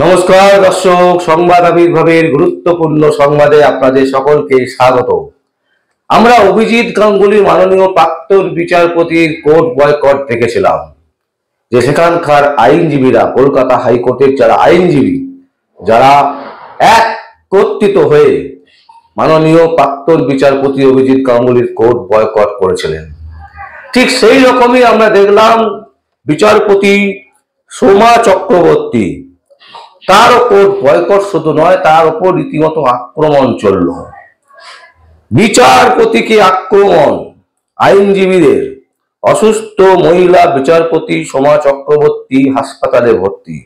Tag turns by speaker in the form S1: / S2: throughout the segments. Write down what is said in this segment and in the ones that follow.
S1: নমস্কার দর্শক, সংবাদ আবির্ভাবের গুরুত্বপূর্ণ সংবাদে আপনাদের সকলকে স্বাগত। আমরা অভিজিৎ গাঙ্গুলি মাননীয় প্রাক্তন বিচারপতির কোর্ট বয়কট দেখেছিলাম, যে সেখানকার আইনজীবীরা, কলকাতা হাইকোর্টের যারা আইনজীবী, যারা একত্রিত হয়ে মাননীয় প্রাক্তন বিচারপতি অভিজিৎ গাঙ্গুলির কোর্ট বয়কট করেছিলেন। ঠিক সেই রকমই আমরা দেখলাম বিচারপতি সোমা চক্রবর্তী, তার ওপর বয়কট শুধু নয়, তার ওপর রীতিমতো আক্রমণ চলল। বিচারপতিকে আক্রমণ, আইনজীবীদের। অসুস্থ মহিলা বিচারপতি সোমা চক্রবর্তী হাসপাতালে ভর্তি।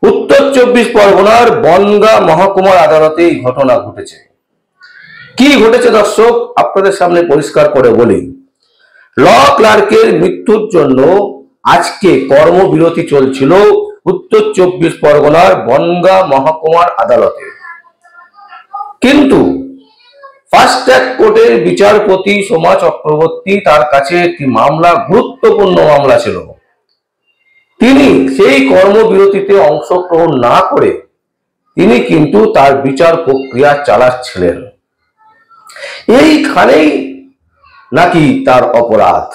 S1: উত্তর 24 পরগনার বনগাঁ মহকুমার আদালতে এই ঘটনা ঘটেছে। কি ঘটেছে দর্শক, আপনাদের সামনে পরিষ্কার করে বলি। ল ক্লার্কের মৃত্যুর জন্য আজকে কর্মবিরতি চলছিল উত্তর 24 পরগনার বনগাঁ মহকুমার আদালতে, কিন্তু ফাস্ট ট্র্যাক কোর্টের বিচারপতি সোমা চক্রবর্তী, তার কাছে একটি মামলা, গুরুত্বপূর্ণ মামলা ছিল। তিনি সেই কর্মবিরতিতে অংশগ্রহণ না করে তিনি কিন্তু তার বিচার প্রক্রিয়া চালাচ্ছিলেন। এইখানেই নাকি তার অপরাধ,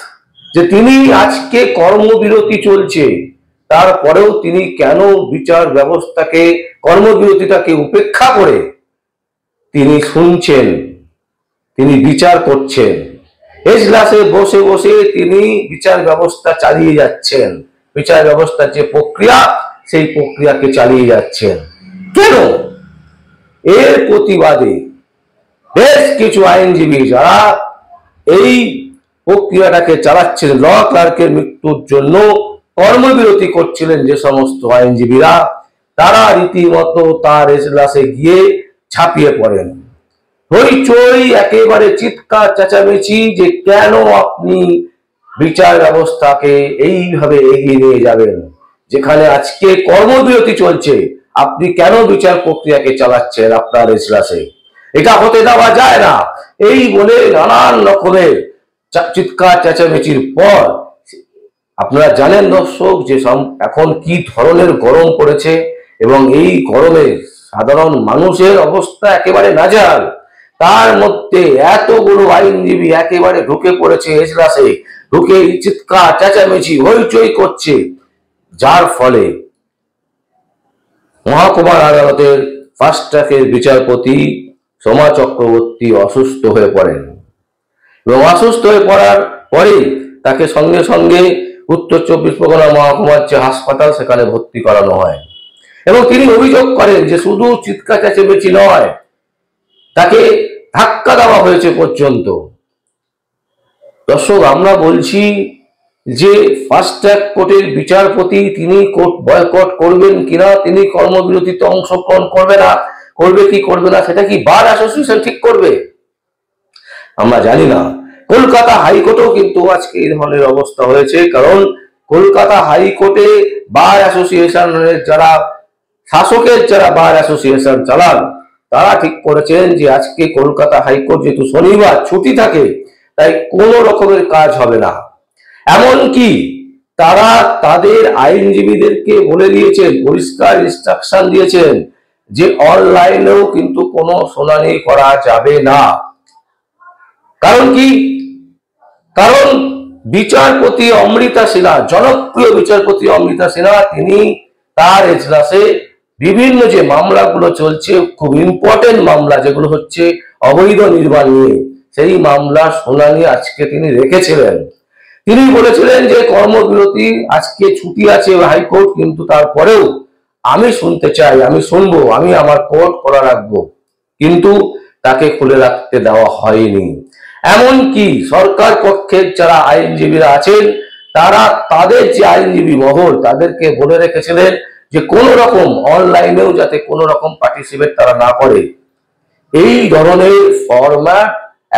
S1: যে তিনি আজকে কর্মবিরতি চলছে, তারপরেও তিনি কেন বিচার ব্যবস্থাকে, কর্মবিরতিটাকে উপেক্ষা করে তিনি শুনছেন, তিনি বিচার করছেন। এজলাসে বসে বসে তিনি বিচার ব্যবস্থা চালিয়ে যাচ্ছেন, বিচার ব্যবস্থার যে প্রক্রিয়া, সেই প্রক্রিয়াকে চালিয়ে যাচ্ছেন। কেন? এর প্রতিবাদে বেশ কিছু আইনজীবী, যারা এই প্রক্রিয়াটাকে চালাচ্ছেন, ল ক্লার্কের মৃত্যুর জন্য কর্মবিরতি করছিলেন যে সমস্ত আইনজীবীরা, তারা রীতিমতো তার এজলাসে গিয়ে ঝাঁপিয়ে পড়েন। হইচই, একেবারে চিৎকার চেঁচামেচি, যে কেন আপনি বিচার ব্যবস্থাকে এইভাবে এগিয়ে নিয়ে যাবেন, যেখানে আজকে কর্মবিরতি চলছে, আপনি কেন বিচার প্রক্রিয়াকে চালাচ্ছেন আপনার এজলাসে? এটা হতে দেওয়া যায় না। এই বলে নানান রকমের চিৎকার চেঁচামেচির পর, আপনারা জানেন দর্শক যে এখন কি ধরনের গরম পড়েছে, এবং এই গরমে সাধারণ মানুষের অবস্থা একেবারে নাজেহাল। তার মধ্যে এতগুলো আইনজীবী একেবারে ঢুকে পড়েছে এজলাসে, ঢুকে চিৎকার চেঁচামেচি হইচই করছে, যার ফলে মহকুমার আদালতের ফাস্ট ট্র্যাকের বিচারপতি সোমা চক্রবর্তী অসুস্থ হয়ে পড়েন, এবং অসুস্থ হয়ে পড়ার পরেই তাকে সঙ্গে সঙ্গে উত্তর 24 পরগনা মহকুমার যে হাসপাতাল, সেখানে ভর্তি করানো হয়। এবং তিনি অভিযোগ করেন যে শুধু চিৎকার চেঁচামেচি নয়, তাকে ধাক্কা দেওয়া হয়েছে পর্যন্ত। দর্শক, আমরা বলছি যে ফাস্ট ট্র্যাক কোর্টের বিচারপতি, তিনি কোর্ট বয়কট করবেন কিনা, তিনি কর্মবিরতিতে অংশগ্রহণ করবে না, করবে কি করবে না, সেটা কি বার অ্যাসোসিয়েশন ঠিক করবে? আমরা জানি না। কলকাতা হাইকোর্টেও কিন্তু আজকে এই ধরনের অবস্থা হয়েছে, কারণ কলকাতা হাইকোর্টে বার অ্যাসোসিয়েশনের যারা শাসকের, যারা বার অ্যাসোসিয়েশন চালান, তারা ঠিক করেছেন যে আজকে কলকাতা হাইকোর্ট যেহেতু শনিবার ছুটি থাকে, তাই কোনো রকমের কাজ হবে না। এমনকি তারা তাদের আইনজীবীদেরকে বলে দিয়েছেন, পরিষ্কার ইনস্ট্রাকশন দিয়েছেন, যে অনলাইনেও কিন্তু কোনো শুনানি করা যাবে না। কারণ কি? কারণ বিচারপতি অমৃতা সিনহা, জনপ্রিয় বিচারপতি অমৃতা সিনহা, তিনি তার এজলাসে বিভিন্ন যে মামলাগুলো চলছে, খুব ইম্পর্টেন্ট মামলা, যেগুলো হচ্ছে অবৈধ নির্মাণ নিয়ে, সেই মামলার শুনানি আজকে তিনি রেখেছিলেন। তিনি বলেছিলেন যে কর্মবিরতি, আজকে ছুটি আছে হাইকোর্ট, কিন্তু তারপরেও আমি শুনতে চাই, আমি শুনবো, আমি আমার কোর্ট খোলা রাখবো, কিন্তু তাকে খুলে রাখতে দেওয়া হয়নি। এমনকি সরকার পক্ষের যারা আইনজীবীরা আছেন, তারা তাদের যে আইনজীবী মহল, তাদেরকে বলে রেখেছিলেন যে কোন রকম অনলাইনেও যাতে কোন রকম পার্টিসিপেট তারা না করে। এই ধরনের ফরম্যাট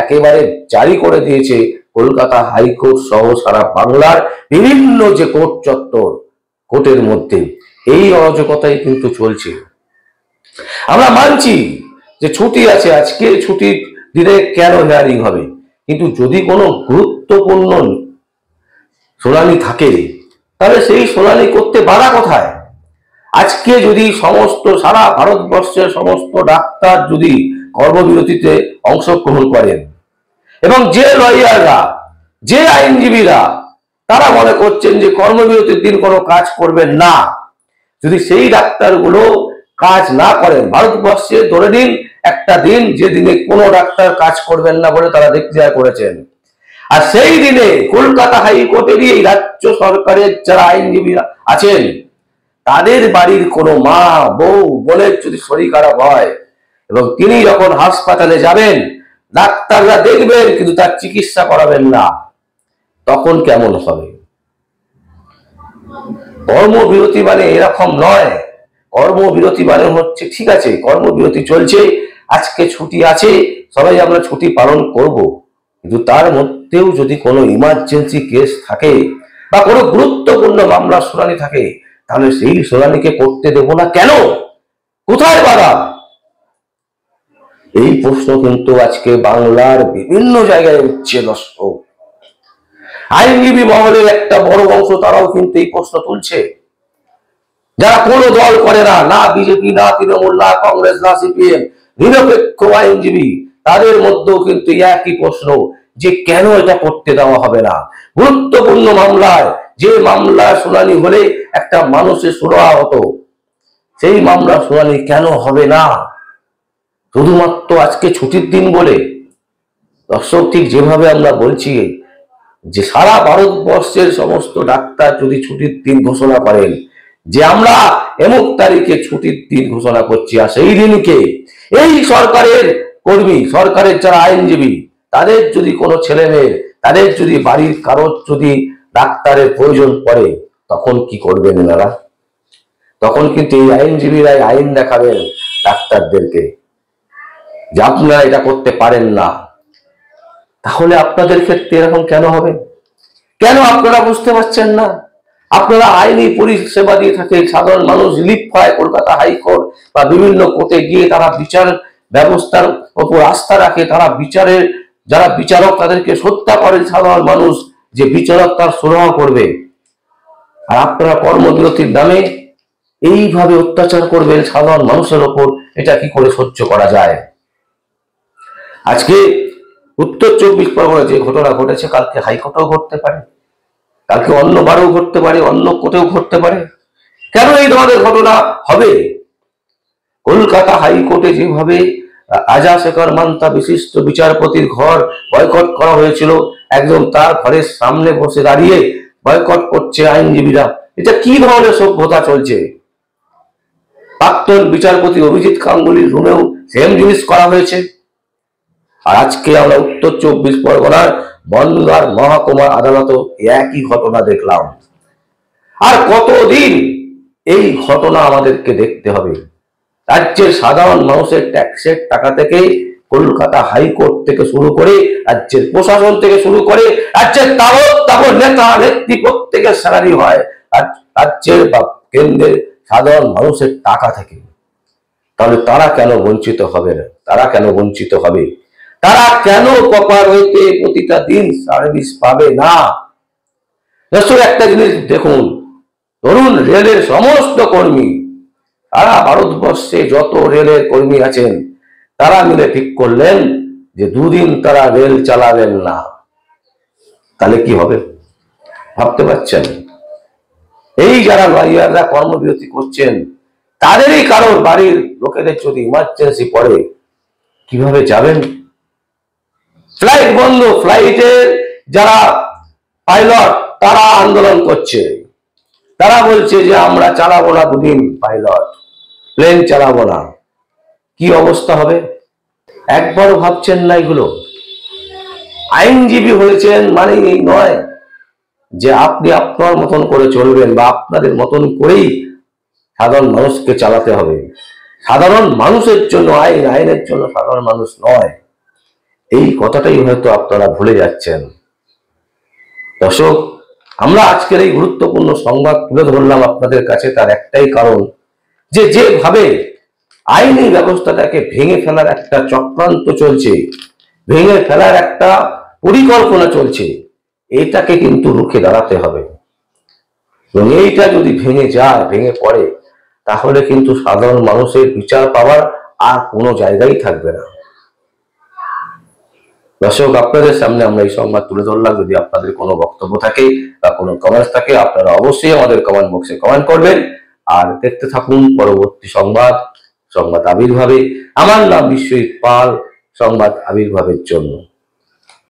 S1: একেবারে জারি করে দিয়েছে কলকাতা হাইকোর্ট সহ সারা বাংলার বিভিন্ন যে কোর্ট চত্বর, কোর্টের মধ্যে এই অরাজকতাই কিন্তু চলছে। আমরা মানছি যে ছুটি আছে, আজকে ছুটির দিনে কেন হিয়ারিং হবে, কিন্তু যদি কোনো গুরুত্বপূর্ণ শুনানি থাকে, তাহলে সেই শুনানি করতে বাধা কোথায়? আজকে যদি সমস্ত সারা ভারতবর্ষের সমস্ত ডাক্তার যদি কর্মবিরতিতে অংশগ্রহণ করেন এবং যে লয়াররা, যে আইনজীবীরা তারা মনে করছেন যে কর্মবিরতির দিন কোনো কাজ করবেন না, যদি সেই ডাক্তারগুলো কাজ না করেন, ভারতবর্ষে ধরে নিন একটা দিন যে দিনে কোনো ডাক্তার কাজ করবেন না বলে তারা ডিক্লেয়ার করেছেন, আর সেই দিনে কলকাতা হাইকোর্টেরই এই রাজ্য সরকারের যারা আইনজীবীরা আছেন তাদের বাড়ির কোনো মা, বউ, বোনের যদি শরীর খারাপ হয় এবং তিনি যখন হাসপাতালে যাবেন, ডাক্তাররা দেখবেন কিন্তু তার চিকিৎসা করাবেন না, তখন কেমন হবে? কর্মবিরতি মানে এরকম নয়। কর্মবিরতি মানে হচ্ছে ঠিক আছে কর্মবিরতি চলছে, আজকে ছুটি আছে, সবাই আমরা ছুটি পালন করব, কিন্তু তার মধ্যেও যদি কোনো ইমার্জেন্সি কেস থাকে বা কোনো গুরুত্বপূর্ণ মামলা শুনানি থাকে, তাহলে সেই শুনানিকে করতে দেব না কেন? কোথায় বাধা? এই প্রশ্ন কিন্তু আজকে বাংলার বিভিন্ন জায়গায় উঠছে। দর্শক, আইনজীবী মহলের একটা বড় অংশ তারাও কিন্তু এই প্রশ্ন তুলছে, যারা কোনো দল করে না, না বিজেপি, না তৃণমূল, না কংগ্রেস, না সিপিএম, নিরপেক্ষ আইনজীবী, তাদের মধ্যেও কিন্তু একই প্রশ্ন যে কেন এটা করতে দেওয়া হবে না? গুরুত্বপূর্ণ মামলায়, যে মামলা শুনানি হলে একটা মানুষের সুরাহা হতো, সেই মামলা শুনানি কেন হবে না শুধুমাত্র আজকে ছুটির দিন বলে? দর্শক, ঠিক যেভাবে আমরা বলছি যে সারা ভারতবর্ষের সমস্ত ডাক্তার যদি ছুটির দিন ঘোষণা করেন যে আমরা এমক তারিখে ছুটির দিন ঘোষণা করছি, আর সেই দিনকে এই সরকারের কর্মী, সরকারের যারা আইনজীবী, তাদের যদি কোনো ছেলে মেয়ে, তাদের যদি বাড়ির কারোর যদি ডাক্তারের প্রয়োজন পড়ে, তখন কি করবেন এনারা? তখন কিন্তু এই আইনজীবীরাই আইন দেখাবেন ডাক্তারদেরকে যে আপনারা এটা করতে পারেন না। তাহলে আপনাদের ক্ষেত্রে এরকম কেন হবে? কেন আপনারা বুঝতে পারছেন না? আপনারা আইনি পরিষেবা দিয়ে থাকে, সাধারণ মানুষ রিলিফ পায়, কলকাতা হাইকোর্ট বা বিভিন্ন কোর্টে গিয়ে তারা বিচার ব্যবস্থার উপর আস্থা রাখে, তারা বিচারের যারা বিচারক তাদেরকে হত্যা করেন সাধারণ মানুষ, যে বিচারক তার সুরাহা করবে, আর আপনারা কর্মবিরতির নামে এইভাবে অত্যাচার করবেন সাধারণ মানুষের ওপর, এটা কি করে সহ্য করা যায়? আজকে উত্তর 24 পরগনায় যে ঘটনা ঘটেছে, কালকে হাইকোর্টেও ঘটতে পারে, কালকে অন্য বারেও ঘটতে পারে, অন্য কোর্টেও ঘটতে পারে। কেন এই ধরনের ঘটনা হবে? কলকাতা হাইকোর্টে যেভাবে আজা শেখর মান্তা বিশিষ্ট বিচারপতির ঘর বয়কট করা হয়েছিল, একদম তার ঘরের সামনে বসে দাঁড়িয়ে বয়কট করছে আইনজীবীরা, এটা কি ধরনের সভ্যতা চলছে? প্রাক্তন বিচারপতি অভিজিৎ গাঙ্গুলির রুমেও সেম জিনিস করা হয়েছে। আর আজকে আমরা উত্তর 24 পরগনার বনগাঁর মহকুমা আদালতে একই ঘটনা দেখলাম। আর কতদিন এই ঘটনা আমাদেরকে দেখতে হবে? রাজ্যের সাধারণ মানুষের ট্যাক্সের টাকা থেকে, কলকাতা হাইকোর্ট থেকে শুরু করে, রাজ্যের প্রশাসন থেকে শুরু করে, রাজ্যের তাবৎ নেতা নেত্রী প্রত্যেকের স্যালারি হয় আর রাজ্যের বা কেন্দ্রের সাধারণ মানুষের টাকা থেকে। তাহলে তারা কেন বঞ্চিত হবে না? তারা কেন বঞ্চিত হবে? তারা কেন প্রপার হইতে প্রতিটা দিন সার্ভিস পাবে না? দর্শক, একটা জিনিস দেখুন, ধরুন রেলের সমস্ত কর্মী, সারা ভারতবর্ষে যত রেলের কর্মী আছেন, তারা মিলে ঠিক করলেন যে দুদিন তারা রেল চালাবেন না, তাহলে কি হবে ভাবতে পারছেন? এই যারা লয়াররা কর্মবিরতি করছেন, তাদেরই কারোর বাড়ির লোকেদের যদি ইমার্জেন্সি পড়ে, কিভাবে যাবেন? ফ্লাইট বন্ধ, ফ্লাইটের যারা পাইলট তারা আন্দোলন করছে, তারা বলছে যে আমরা চালাবো না দুদিন, পাইলট প্লেন চালাবো না। কি অবস্থা হবে? একবারও ভাবছেন না এগুলো? আইনজীবী হয়েছেন মানে এই নয় যে আপনি আপনার মতন করে চলবেন বা আপনাদের মতন করেই সাধারণ মানুষকে চালাতে হবে। সাধারণ মানুষের জন্য আইন, আইনের জন্য সাধারণ মানুষ নয়, এই কথাটাই হয়তো আপনারা ভুলে যাচ্ছেন। দর্শক, আমরা আজকের এই গুরুত্বপূর্ণ সংবাদ তুলে ধরলাম আপনাদের কাছে, তার একটাই কারণ যে যেভাবে আইনি ব্যবস্থাটাকে ভেঙে ফেলার একটা চক্রান্ত চলছে, ভেঙে ফেলার একটা পরিকল্পনা চলছে, এটাকে কিন্তু রুখে দাঁড়াতে হবে। এবং এইটা যদি ভেঙে যায়, ভেঙে পড়ে, তাহলে কিন্তু সাধারণ মানুষের বিচার পাওয়ার আর কোনো জায়গায় থাকবে না। দর্শক, আপনাদের সামনে আমরা এই সংবাদ তুলে ধরলাম। যদি আপনাদের কোনো বক্তব্য থাকে বা কোনো কমেন্টস থাকে, আপনারা অবশ্যই আমাদের কমেন্ট বক্সে কমেন্ট করবেন। আর দেখতে থাকুন পরবর্তী সংবাদ, সংবাদ আবির্ভাবে। আমার নাম বিশ্বজিৎ পাল, সংবাদ আবির্ভাবের জন্য।